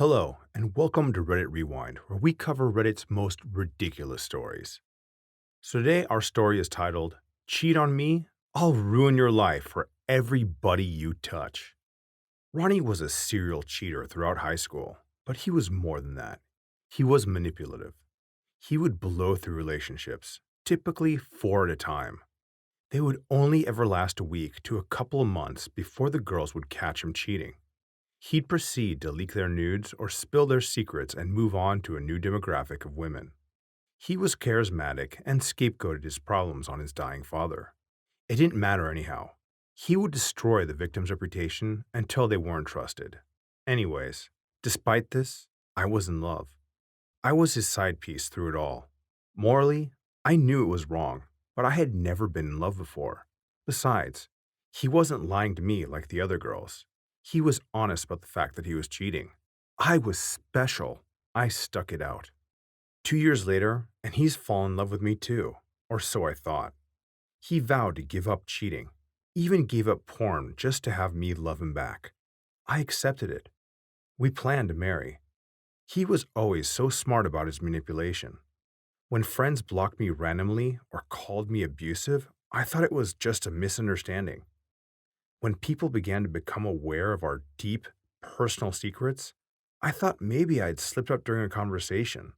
Hello, and welcome to Reddit Rewind, where we cover Reddit's most ridiculous stories. So today, our story is titled, Cheat on Me? I'll Ruin Your Life for Everybody You Touch. Ronnie was a serial cheater throughout high school, but he was more than that. He was manipulative. He would blow through relationships, typically four at a time. They would only ever last a week to a couple of months before the girls would catch him cheating. He'd proceed to leak their nudes or spill their secrets and move on to a new demographic of women. He was charismatic and scapegoated his problems on his dying father. It didn't matter anyhow. He would destroy the victim's reputation until they weren't trusted. Anyways, despite this, I was in love. I was his side piece through it all. Morally, I knew it was wrong, but I had never been in love before. Besides, he wasn't lying to me like the other girls. He was honest about the fact that he was cheating. I was special. I stuck it out. 2 years later, and he's fallen in love with me too, or so I thought. He vowed to give up cheating, even gave up porn just to have me love him back. I accepted it. We planned to marry. He was always so smart about his manipulation. When friends blocked me randomly or called me abusive, I thought it was just a misunderstanding. When people began to become aware of our deep, personal secrets, I thought maybe I'd slipped up during a conversation.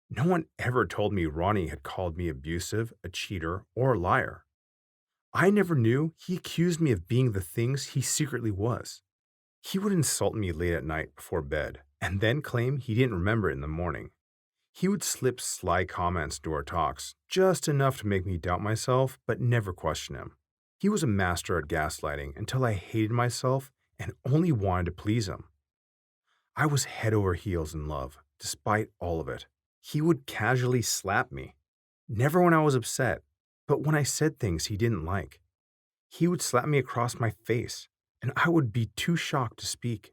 No one ever told me Ronnie had called me abusive, a cheater, or a liar. I never knew he accused me of being the things he secretly was. He would insult me late at night before bed, and then claim he didn't remember it in the morning. He would slip sly comments to our talks, just enough to make me doubt myself, but never question him. He was a master at gaslighting until I hated myself and only wanted to please him. I was head over heels in love, despite all of it. He would casually slap me. Never when I was upset, but when I said things he didn't like. He would slap me across my face, and I would be too shocked to speak.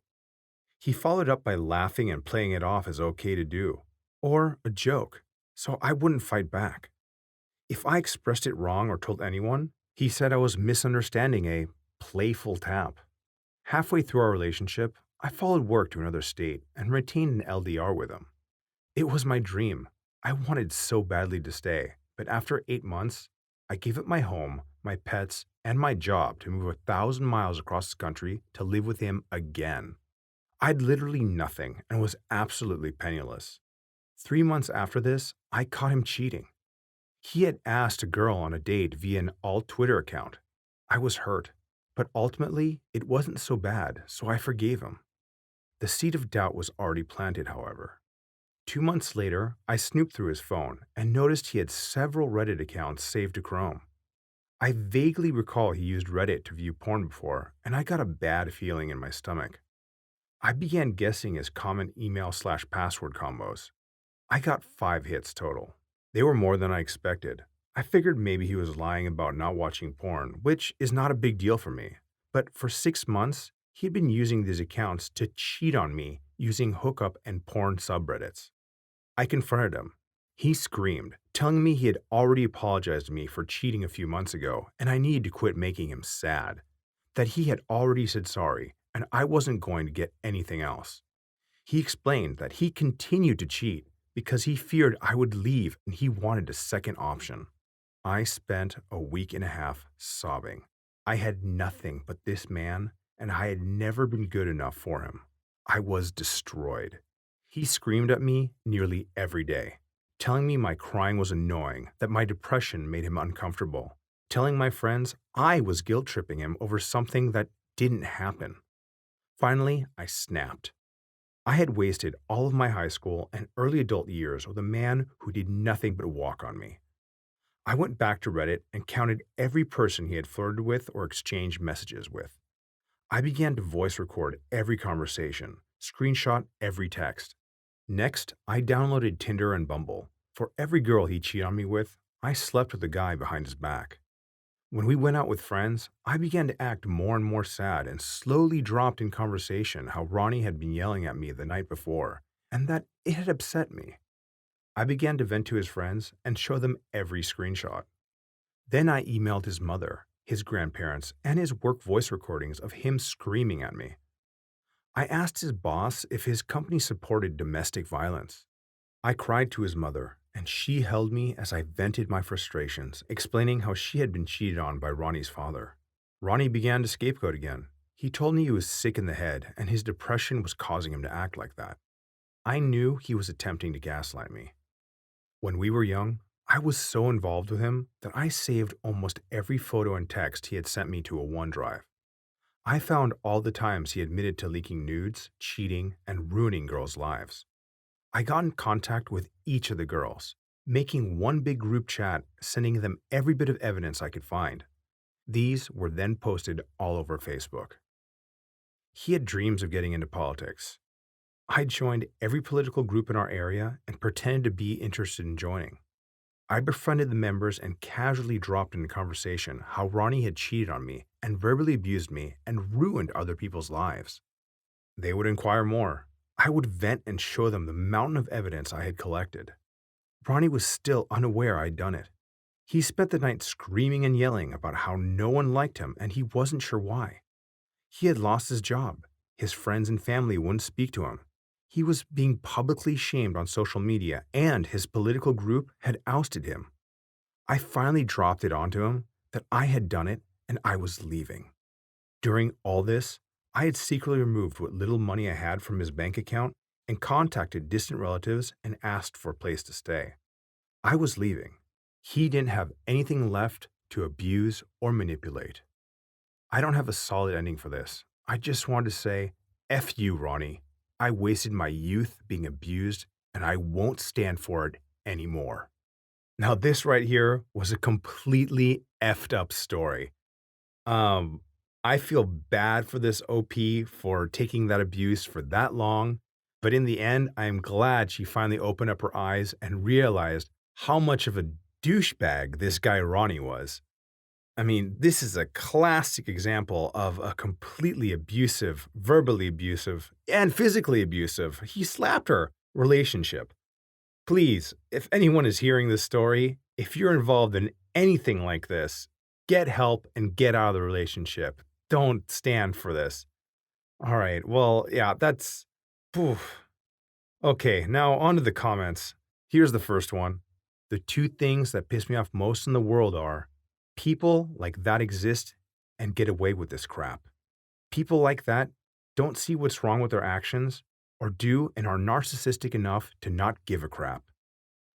He followed up by laughing and playing it off as okay to do, or a joke, so I wouldn't fight back. If I expressed it wrong or told anyone, he said I was misunderstanding a playful tap. Halfway through our relationship, I followed work to another state and retained an LDR with him. It was my dream. I wanted so badly to stay, but after 8 months, I gave up my home, my pets, and my job to move 1,000 miles across the country to live with him again. I'd literally nothing and was absolutely penniless. 3 months after this, I caught him cheating. He had asked a girl on a date via an alt Twitter account. I was hurt, but ultimately, it wasn't so bad, so I forgave him. The seed of doubt was already planted, however. 2 months later, I snooped through his phone and noticed he had several Reddit accounts saved to Chrome. I vaguely recall he used Reddit to view porn before, and I got a bad feeling in my stomach. I began guessing his common email/password combos. I got 5 hits total. They were more than I expected. I figured maybe he was lying about not watching porn, which is not a big deal for me. But for 6 months, he had been using these accounts to cheat on me using hookup and porn subreddits. I confronted him. He screamed, telling me he had already apologized to me for cheating a few months ago and I needed to quit making him sad. That he had already said sorry and I wasn't going to get anything else. He explained that he continued to cheat because he feared I would leave and he wanted a second option. I spent a week and a half sobbing. I had nothing but this man, and I had never been good enough for him. I was destroyed. He screamed at me nearly every day, telling me my crying was annoying, that my depression made him uncomfortable, telling my friends I was guilt tripping him over something that didn't happen. Finally, I snapped. I had wasted all of my high school and early adult years with a man who did nothing but walk on me. I went back to Reddit and counted every person he had flirted with or exchanged messages with. I began to voice record every conversation, screenshot every text. Next, I downloaded Tinder and Bumble. For every girl he cheated on me with, I slept with the guy behind his back. When we went out with friends, I began to act more and more sad and slowly dropped in conversation how Ronnie had been yelling at me the night before and that it had upset me. I began to vent to his friends and show them every screenshot. Then I emailed his mother, his grandparents, and his work voice recordings of him screaming at me. I asked his boss if his company supported domestic violence. I cried to his mother, and she held me as I vented my frustrations, explaining how she had been cheated on by Ronnie's father. Ronnie began to scapegoat again. He told me he was sick in the head and his depression was causing him to act like that. I knew he was attempting to gaslight me. When we were young, I was so involved with him that I saved almost every photo and text he had sent me to a OneDrive. I found all the times he admitted to leaking nudes, cheating, and ruining girls' lives. I got in contact with each of the girls, making one big group chat, sending them every bit of evidence I could find. These were then posted all over Facebook. He had dreams of getting into politics. I joined every political group in our area and pretended to be interested in joining. I befriended the members and casually dropped into conversation how Ronnie had cheated on me and verbally abused me and ruined other people's lives. They would inquire more. I would vent and show them the mountain of evidence I had collected. Ronnie was still unaware I'd done it. He spent the night screaming and yelling about how no one liked him and he wasn't sure why. He had lost his job. His friends and family wouldn't speak to him. He was being publicly shamed on social media, and his political group had ousted him. I finally dropped it onto him that I had done it and I was leaving. During all this, I had secretly removed what little money I had from his bank account and contacted distant relatives and asked for a place to stay. I was leaving. He didn't have anything left to abuse or manipulate. I don't have a solid ending for this. I just wanted to say, F you, Ronnie. I wasted my youth being abused, and I won't stand for it anymore. Now, this right here was a completely effed up story. Um, I feel bad for this OP for taking that abuse for that long, but in the end, I am glad she finally opened up her eyes and realized how much of a douchebag this guy Ronnie was. I mean, this is a classic example of a completely abusive, verbally abusive, and physically abusive, he slapped her, relationship. Please, if anyone is hearing this story, if you're involved in anything like this, get help and get out of the relationship. Don't stand for this. All right, well, yeah, that's. Poof. Okay, now on to the comments. Here's the first one. The two things that piss me off most in the world are people like that exist and get away with this crap. People like that don't see what's wrong with their actions or do and are narcissistic enough to not give a crap.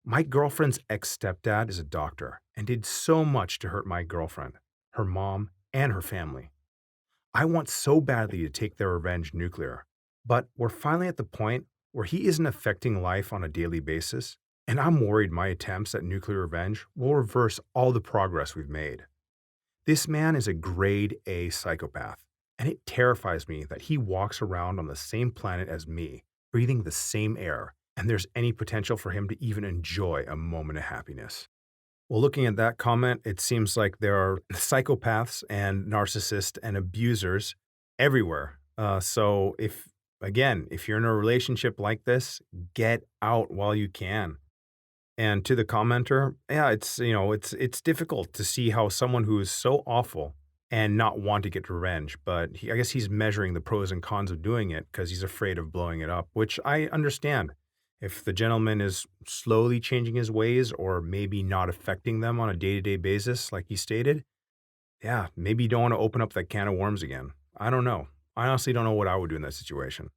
My girlfriend's ex-stepdad is a doctor and did so much to hurt my girlfriend, her mom, and her family. I want so badly to take their revenge nuclear, but we're finally at the point where he isn't affecting life on a daily basis, and I'm worried my attempts at nuclear revenge will reverse all the progress we've made. This man is a grade A psychopath, and it terrifies me that he walks around on the same planet as me, breathing the same air, and there's any potential for him to even enjoy a moment of happiness. Well, looking at that comment, it seems like there are psychopaths and narcissists and abusers everywhere. So if you're in a relationship like this, get out while you can. And to the commenter, yeah, it's difficult to see how someone who is so awful and not want to get revenge, but I guess he's measuring the pros and cons of doing it because he's afraid of blowing it up, which I understand. If the gentleman is slowly changing his ways or maybe not affecting them on a day-to-day basis, like he stated, yeah, maybe you don't want to open up that can of worms again. I don't know. I honestly don't know what I would do in that situation.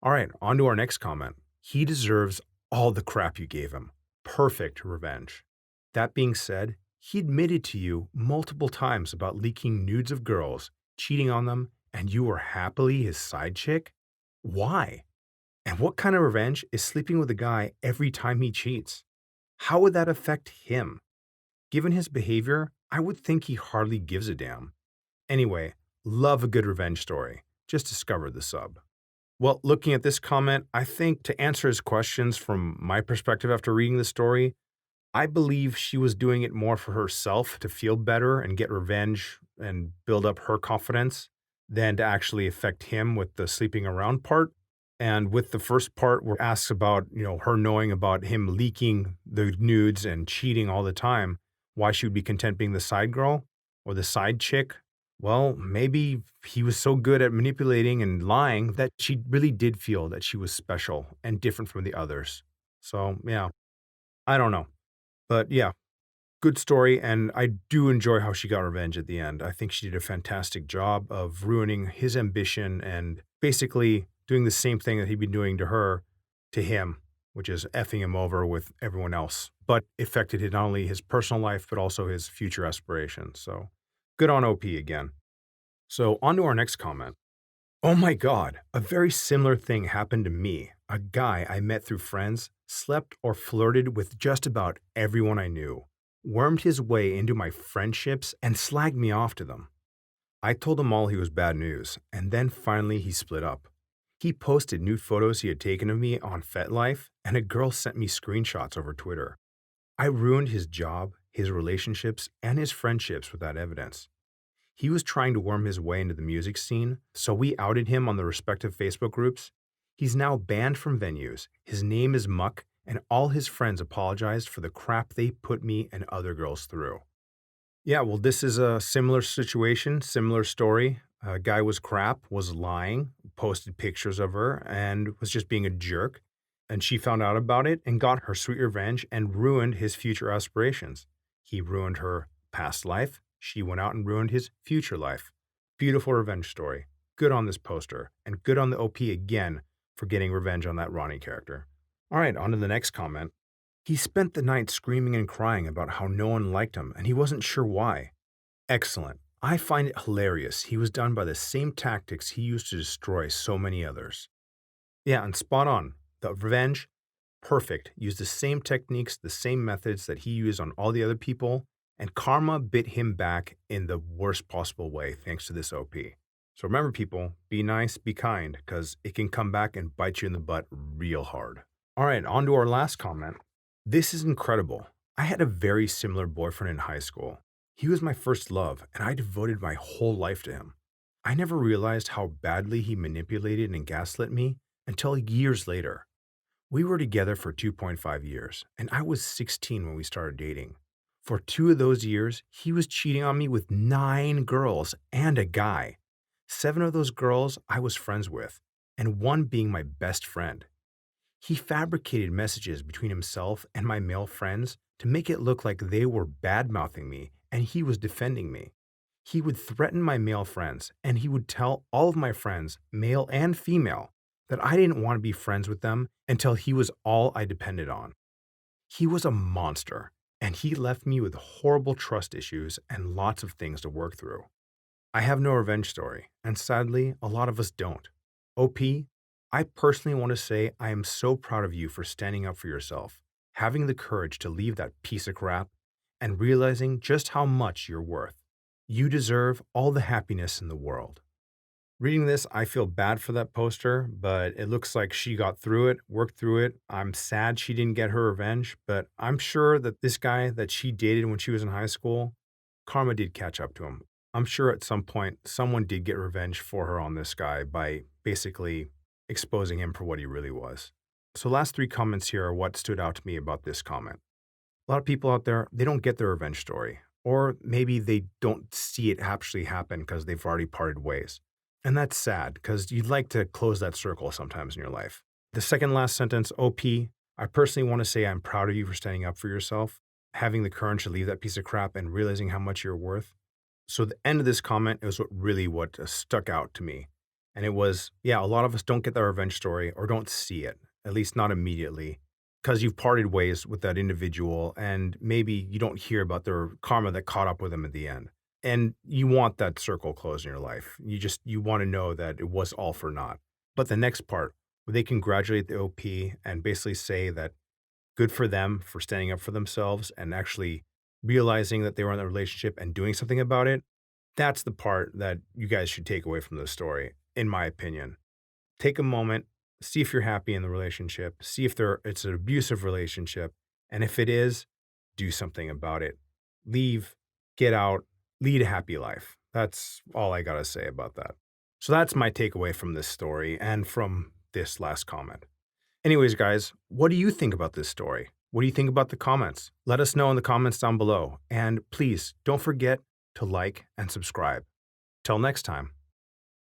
All right, on to our next comment. He deserves all the crap you gave him. Perfect revenge. That being said, he admitted to you multiple times about leaking nudes of girls, cheating on them, and you were happily his side chick? Why? And what kind of revenge is sleeping with a guy every time he cheats? How would that affect him? Given his behavior, I would think he hardly gives a damn. Anyway, love a good revenge story. Just discovered the sub. Well, looking at this comment, I think to answer his questions from my perspective after reading the story, I believe she was doing it more for herself to feel better and get revenge and build up her confidence than to actually affect him with the sleeping around part. And with the first part where it asks about, her knowing about him leaking the nudes and cheating all the time, why she would be content being the side girl or the side chick Well, maybe he was so good at manipulating and lying that she really did feel that she was special and different from the others. So, yeah, I don't know. But yeah, good story. And I do enjoy how she got revenge at the end. I think she did a fantastic job of ruining his ambition and basically doing the same thing that he'd been doing to her, to him, which is effing him over with everyone else. But affected not only his personal life, but also his future aspirations. So good on OP again. So, on to our next comment. Oh my God, a very similar thing happened to me. A guy I met through friends slept or flirted with just about everyone I knew, wormed his way into my friendships, and slagged me off to them. I told him all he was bad news, and then finally he split up. He posted nude photos he had taken of me on FetLife, and a girl sent me screenshots over Twitter. I ruined his job, his relationships, and his friendships with that evidence. He was trying to worm his way into the music scene, so we outed him on the respective Facebook groups. He's now banned from venues, his name is Muck, and all his friends apologized for the crap they put me and other girls through. Yeah, well, this is a similar situation, similar story. A guy was crap, was lying, posted pictures of her, and was just being a jerk. And she found out about it and got her sweet revenge and ruined his future aspirations. He ruined her past life. She went out and ruined his future life. Beautiful revenge story. Good on this poster, and good on the OP again for getting revenge on that Ronnie character. All right, on to the next comment. He spent the night screaming and crying about how no one liked him and he wasn't sure why. Excellent. I find it hilarious he was done by the same tactics he used to destroy so many others. Yeah, and spot on. The revenge, perfect. Used the same techniques, the same methods that he used on all the other people, and karma bit him back in the worst possible way thanks to this OP. So remember, people, be nice, be kind, because it can come back and bite you in the butt real hard. All right, on to our last comment. This is incredible. I had a very similar boyfriend in high school. He was my first love, and I devoted my whole life to him. I never realized how badly he manipulated and gaslit me until years later. We were together for 2.5 years, and I was 16 when we started dating. For 2 of those years, he was cheating on me with 9 girls and a guy. 7 of those girls I was friends with, and one being my best friend. He fabricated messages between himself and my male friends to make it look like they were bad mouthing me and he was defending me. He would threaten my male friends and he would tell all of my friends, male and female, that I didn't want to be friends with them until he was all I depended on. He was a monster and he left me with horrible trust issues and lots of things to work through. I have no revenge story, and sadly, a lot of us don't. OP, I personally want to say I am so proud of you for standing up for yourself, having the courage to leave that piece of crap, and realizing just how much you're worth. You deserve all the happiness in the world. Reading this, I feel bad for that poster, but it looks like she got through it, worked through it. I'm sad she didn't get her revenge, but I'm sure that this guy that she dated when she was in high school, karma did catch up to him. I'm sure at some point someone did get revenge for her on this guy by basically exposing him for what he really was. So, last 3 comments here are what stood out to me about this comment. A lot of people out there, they don't get their revenge story, or maybe they don't see it actually happen because they've already parted ways. And that's sad because you'd like to close that circle sometimes in your life. The second last sentence, OP, I personally want to say I'm proud of you for standing up for yourself, having the courage to leave that piece of crap and realizing how much you're worth. So the end of this comment is what stuck out to me. And it was, yeah, a lot of us don't get the revenge story or don't see it, at least not immediately, because you've parted ways with that individual and maybe you don't hear about their karma that caught up with them at the end. And you want that circle closed in your life. You want to know that it was all for naught. But the next part, where they congratulate the OP and basically say that good for them for standing up for themselves and actually realizing that they were in a relationship and doing something about it. That's the part that you guys should take away from this story, in my opinion. Take a moment, see if you're happy in the relationship, see if it's an abusive relationship, and if it is, do something about it. Leave, get out, lead a happy life. That's all I gotta say about that. So that's my takeaway from this story and from this last comment. Anyways, guys, what do you think about this story? What do you think about the comments? Let us know in the comments down below. And please don't forget to like and subscribe. Till next time.